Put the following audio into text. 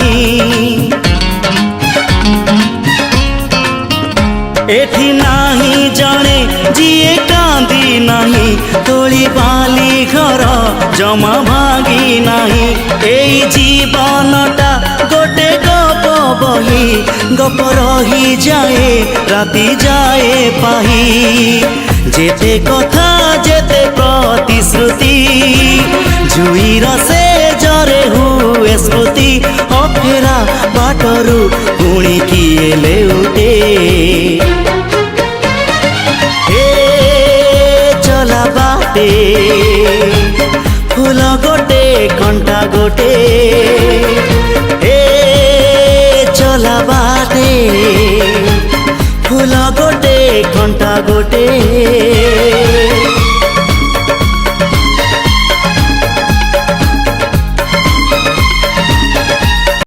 नहीं एठी नाही जणे जिए कांदी नहीं तोली बाली घर जमा भागी नहीं एई जीवनटा गोटे गप बही गप रही जाए राति जाए पाही जेते कथा जेते प्रतिश्रुति जुईर से जरे हुए स्मृति अफेरा बाटरू पुणी किए लेउटे चला बाटे फूल गोटे घंटा गोटे चला बाटे फूल गोटे घंटा गोटे।